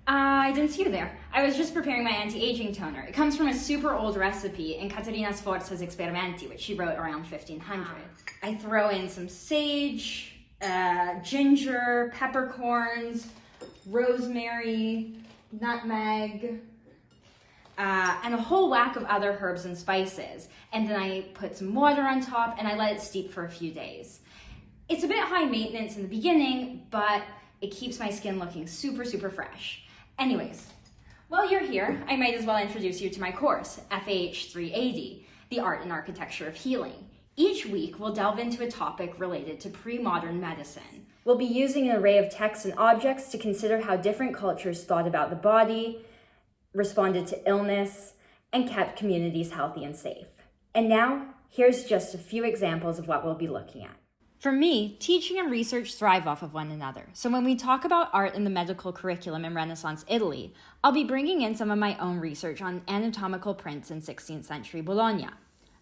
I didn't see you there. I was just preparing my anti-aging toner. It comes from a super old recipe in Caterina Sforza's Esperimenti, which she wrote around 1500. I throw in some sage, ginger, peppercorns, rosemary, nutmeg, and a whole whack of other herbs and spices. And then I put some water on top and I let it steep for a few days. It's a bit high maintenance in the beginning, but it keeps my skin looking super, super fresh. Anyways, while you're here, I might as well introduce you to my course, FAH380, The Art and Architecture of Healing. Each week, we'll delve into a topic related to pre-modern medicine. We'll be using an array of texts and objects to consider how different cultures thought about the body, responded to illness, and kept communities healthy and safe. And now, here's just a few examples of what we'll be looking at. For me, teaching and research thrive off of one another. So when we talk about art in the medical curriculum in Renaissance Italy, I'll be bringing in some of my own research on anatomical prints in 16th century Bologna.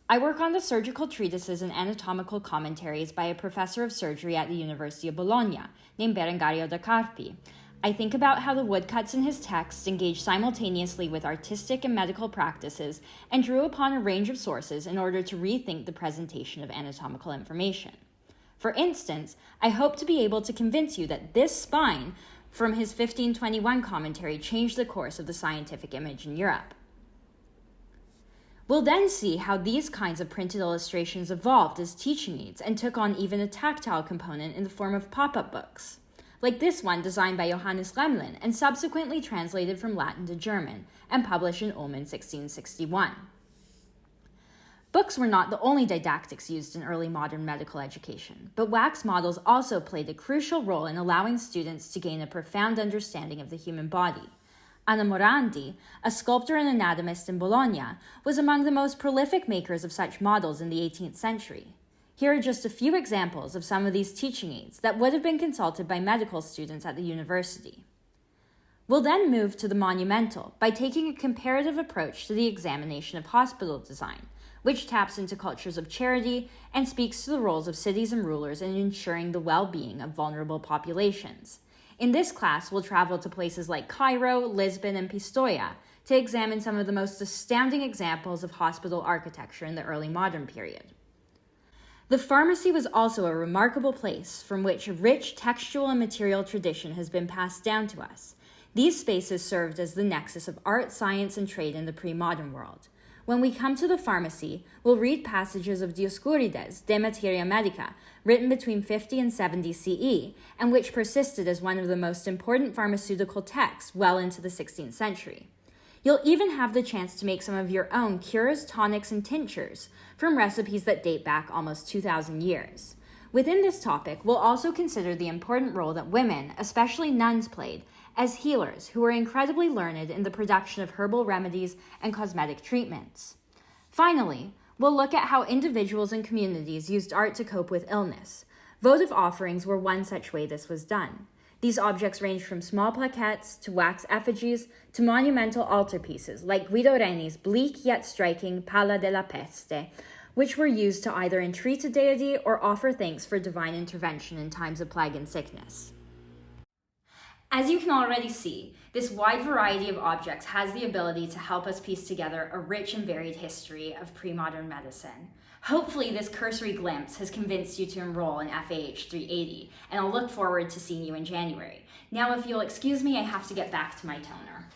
I work on the surgical treatises and anatomical commentaries by a professor of surgery at the University of Bologna named Berengario da Carpi. I think about how the woodcuts in his texts engage simultaneously with artistic and medical practices and drew upon a range of sources in order to rethink the presentation of anatomical information. For instance, I hope to be able to convince you that this spine from his 1521 commentary changed the course of the scientific image in Europe. We'll then see how these kinds of printed illustrations evolved as teaching aids and took on even a tactile component in the form of Popup Books, like this one designed by Johannes Remlin and subsequently translated from Latin to German and published in Ulm in 1661. Books were not the only didactics used in early modern medical education, but wax models also played a crucial role in allowing students to gain a profound understanding of the human body. Anna Morandi, a sculptor and anatomist in Bologna, was among the most prolific makers of such models in the 18th century. Here are just a few examples of some of these teaching aids that would have been consulted by medical students at the university. We'll then move to the monumental by taking a comparative approach to the examination of hospital design, which taps into cultures of charity and speaks to the roles of cities and rulers in ensuring the well-being of vulnerable populations. In this class, we'll travel to places like Cairo, Lisbon, and Pistoia to examine some of the most astounding examples of hospital architecture in the early modern period. The pharmacy was also a remarkable place from which a rich textual and material tradition has been passed down to us. These spaces served as the nexus of art, science, and trade in the pre-modern world. When we come to the pharmacy, we'll read passages of Dioscurides, De Materia Medica, written between 50 and 70 CE, and which persisted as one of the most important pharmaceutical texts well into the 16th century. You'll even have the chance to make some of your own cures, tonics, and tinctures from recipes that date back almost 2,000 years. Within this topic, we'll also consider the important role that women, especially nuns, played as healers who were incredibly learned in the production of herbal remedies and cosmetic treatments. Finally, we'll look at how individuals and communities used art to cope with illness. Votive offerings were one such way this was done. These objects range from small plaquettes to wax effigies to monumental altarpieces like Guido Reni's bleak yet striking Palla della Peste, which were used to either entreat a deity or offer thanks for divine intervention in times of plague and sickness. As you can already see, this wide variety of objects has the ability to help us piece together a rich and varied history of pre-modern medicine. Hopefully this cursory glimpse has convinced you to enroll in FAH 380, and I'll look forward to seeing you in January. Now if you'll excuse me, I have to get back to my toner.